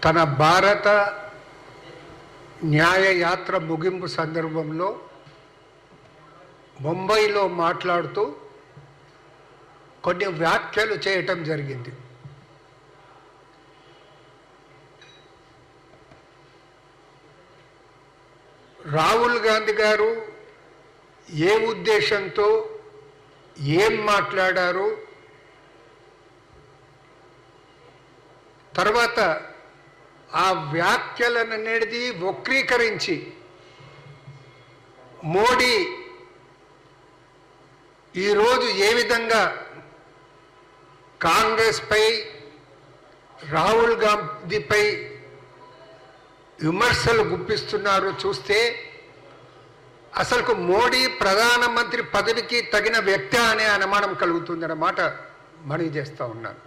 తన భారత న్యాయయాత్ర ముగింపు సందర్భంలో ముంబైలో మాట్లాడుతూ కొన్ని వ్యాఖ్యలు చేయటం జరిగింది. రాహుల్ గాంధీ గారు ఏ ఉద్దేశంతో ఏం మాట్లాడారు, తర్వాత ఆ వ్యాఖ్యలను అనేది వక్రీకరించి మోడీ ఈరోజు ఏ విధంగా కాంగ్రెస్పై రాహుల్ గాంధీపై విమర్శలు గుప్పిస్తున్నారో చూస్తే అసలు మోడీ ప్రధానమంత్రి పదవికి తగిన వ్యక్తి అనే అనుమానం కలుగుతుందన్నమాట మనవి చేస్తూ ఉన్నాను.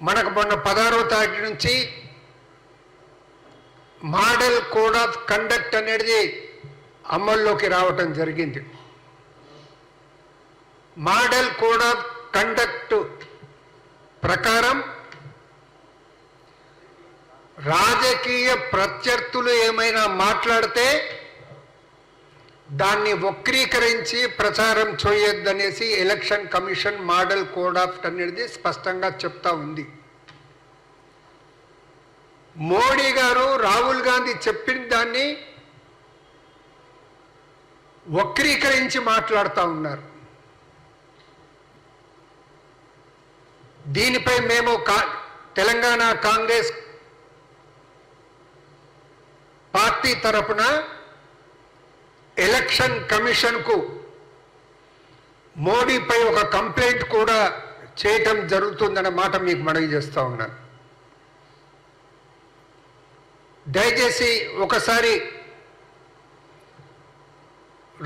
మనకు మొన్న 16వ తారీఖు నుంచి మోడల్ కోడ్ ఆఫ్ కండక్ట్ అనేది అమల్లోకి రావటం జరిగింది. మోడల్ కోడ్ ఆఫ్ కండక్ట్ ప్రకారం రాజకీయ ప్రత్యర్థులు ఏమైనా మాట్లాడితే దాన్ని వక్రీకరించి ప్రచారం చేయొద్దనేసి election commission model code of అనేది స్పష్టంగా చెప్తా ఉంది. మోడీ గారు రాహుల్ గాంధీ చెప్పిన దాన్ని వక్రీకరించి మాట్లాడుతూ ఉన్నారు. దీనిపై మేము తెలంగాణ కాంగ్రెస్ పార్టీ తరపున ఎలక్షన్ కమిషన్కు మోడీపై ఒక కంప్లైంట్ కూడా చేయటం జరుగుతుందన్న మాట మీకు మనవి చేస్తూ ఉన్నాను. దయచేసి ఒకసారి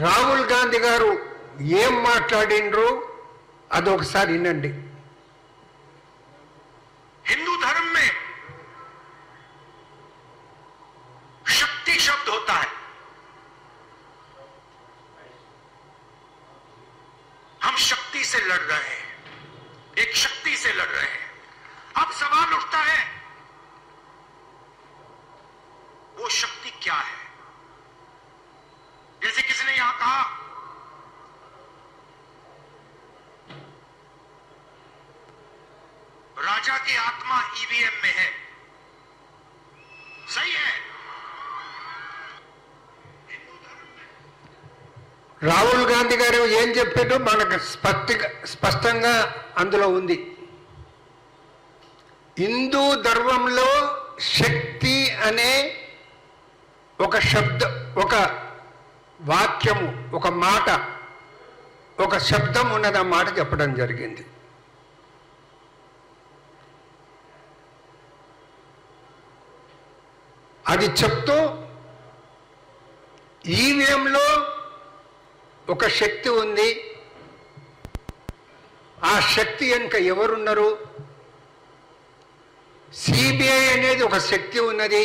రాహుల్ గాంధీ గారు ఏం మాట్లాడిండ్రు అదొకసారి వినండి. हिंदू धर्म में शक्ति शब्द होता है. हम शक्ति से लड़ रहे हैं, एक शक्ति से लड़ रहे हैं. अब सवाल उठता है वो शक्ति क्या है. जैसे किसी ने यहां कहा राजा की आत्मा ईवीएम में है. सही है. రాహుల్ గాంధీ గారు ఏం చెప్పారో మనకు స్పష్టంగా అందులో ఉంది. హిందూ ధర్మంలో శక్తి అనే ఒక ఒక వాక్యము, ఒక మాట, ఒక శబ్దం ఉన్నది. ఆ మాట చెప్పడం జరిగింది. అది చెప్తూ ఈవీఎంలో ఒక శక్తి ఉంది, ఆ శక్తి వెనుక ఎవరున్నారు, సిబిఐ అనేది ఒక శక్తి ఉన్నది,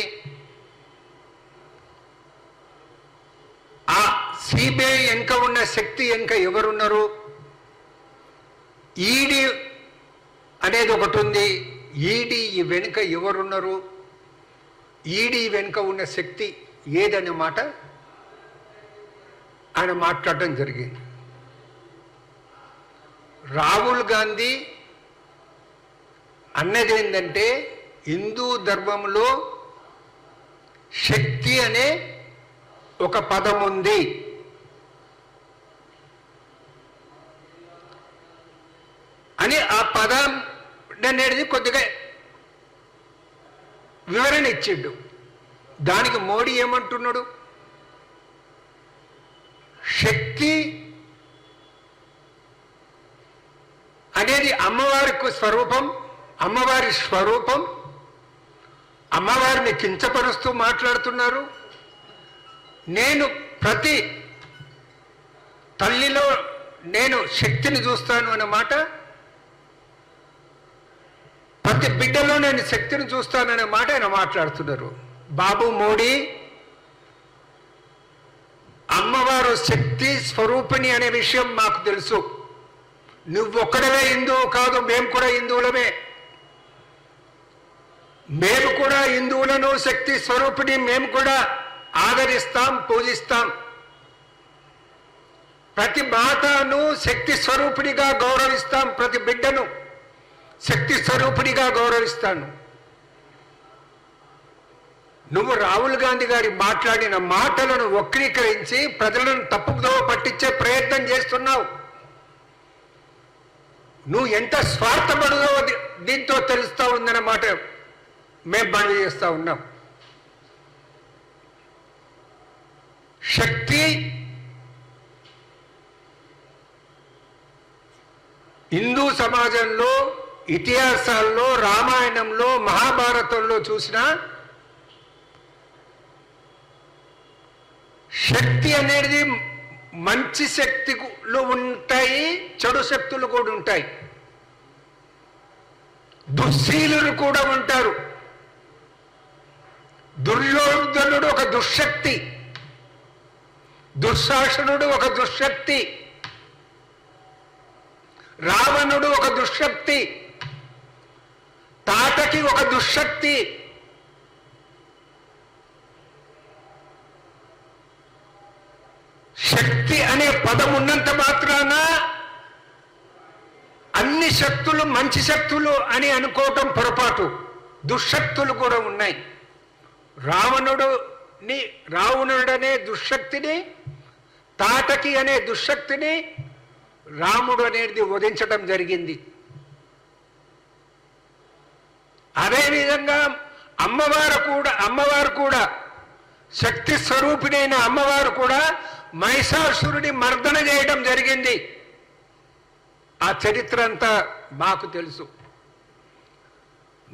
ఆ సిబిఐ వెనుక ఉన్న శక్తి వెనుక ఎవరున్నారు, ఈడీ అనేది ఒకటి ఉంది, ఈడీ వెనుక ఎవరున్నారు, ఈడీ వెనుక ఉన్న శక్తి ఏదనే మాట ఆయన మాట్లాడటం జరిగింది. రాహుల్ గాంధీ అన్నది ఏంటంటే హిందూ ధర్మంలో శక్తి అనే ఒక పదం ఉంది, అని ఆ పదం అనేది కొద్దిగా వివరణ ఇచ్చిండు. దానికి మోడీ ఏమంటున్నాడు, శక్తి అనేది అమ్మవారికి స్వరూపం, అమ్మవారి స్వరూపం, అమ్మవారిని కించపరుస్తూ మాట్లాడుతున్నారు. నేను ప్రతి తల్లిలో నేను శక్తిని చూస్తాను అన్నమాట, ప్రతి బిడ్డలో నేను శక్తిని చూస్తాననే మాట ఆయన మాట్లాడుతున్నారు. బాబు మోడీ, అమ్మవారు శక్తి స్వరూపిణి అనే విషయం మాకు తెలుసు. నువ్వొక్కడవే హిందువు కాదు, మేము కూడా హిందువులమే. మేము కూడా హిందువులను శక్తి స్వరూపిణి మేము కూడా ఆదరిస్తాం, పూజిస్తాం. ప్రతి మాతను శక్తి స్వరూపిణిగా గౌరవిస్తాం, ప్రతి బిడ్డను శక్తి స్వరూపిణిగా గౌరవిస్తాను. నువ్వు రాహుల్ గాంధీ గారి మాట్లాడిన మాటలను వక్రీకరించి ప్రజలను తప్పుదో పట్టించే ప్రయత్నం చేస్తున్నావు. నువ్వు ఎంత స్వార్థపడుదో దీంతో తెలుస్తా ఉందన్నమాట మేము మనవి చేస్తా ఉన్నాం. శక్తి హిందూ సమాజంలో ఇతిహాసాల్లో రామాయణంలో మహాభారతంలో చూసిన శక్తి అనేది మంచి శక్తులు ఉంటాయి, చెడు శక్తులు కూడా ఉంటాయి. దుశ్శీలులు కూడా ఉంటారు. దుర్యోధనుడు ఒక దుశ్శక్తి, దుశ్శాసనుడు ఒక దుశ్శక్తి, రావణుడు ఒక దుశ్శక్తి, తాటకి ఒక దుశ్శక్తి. శక్తి అనే పదం ఉన్నంత మాత్రాన అన్ని శక్తులు మంచి శక్తులు అని అనుకోవటం పొరపాటు. దుశ్శక్తులు కూడా ఉన్నాయి. రావణుడనే దుశ్శక్తిని, తాటకి అనే దుశ్శక్తిని రాముడు అనేది వధించడం జరిగింది. అదేవిధంగా అమ్మవారు కూడా శక్తి స్వరూపిణైన అమ్మవారు కూడా మహిషాసురుని మర్దన చేయడం జరిగింది. ఆ చరిత్ర అంతా మాకు తెలుసు.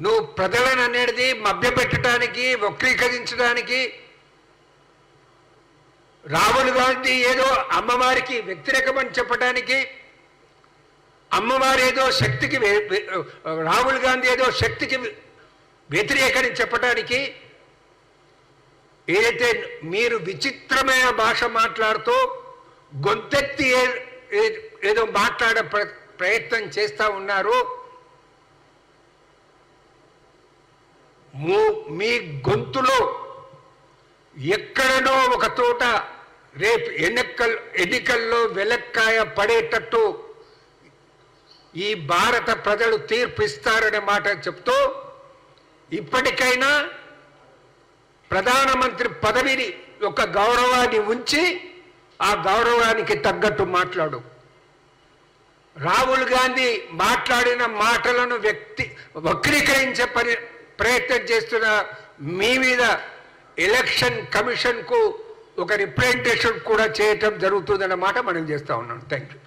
నువ్వు ప్రజలను అనేది మభ్యపెట్టడానికి, వక్రీకరించడానికి, రాహుల్ గాంధీ ఏదో అమ్మవారికి వ్యతిరేకమని చెప్పడానికి, అమ్మవారు ఏదో శక్తికి రాహుల్ గాంధీ ఏదో శక్తికి వ్యతిరేకని చెప్పడానికి ఏదైతే మీరు విచిత్రమైన భాష మాట్లాడుతూ గొంతెత్తి ఏదో మాట్లాడే ప్రయత్నం చేస్తూ ఉన్నారు. మీ గొంతులో ఎక్కడనో ఒక తోట రేపు ఎన్నికల్లో వెలక్కాయ పడేటట్టు ఈ భారత ప్రజలు తీర్పు ఇస్తారనే మాట చెప్తూ ఇప్పటికైనా ప్రధానమంత్రి పదవిని యొక్క గౌరవాన్ని ఉంచి ఆ గౌరవానికి తగ్గట్టు మాట్లాడు. రాహుల్ గాంధీ మాట్లాడిన మాటలను వక్రీకరించే ప్రయత్నం చేస్తున్న మీ మీద ఎలక్షన్ కమిషన్కు ఒక రిప్రజెంటేషన్ కూడా చేయటం జరుగుతుందన్నమాట మనం చేస్తూ ఉన్నాం. Thank you.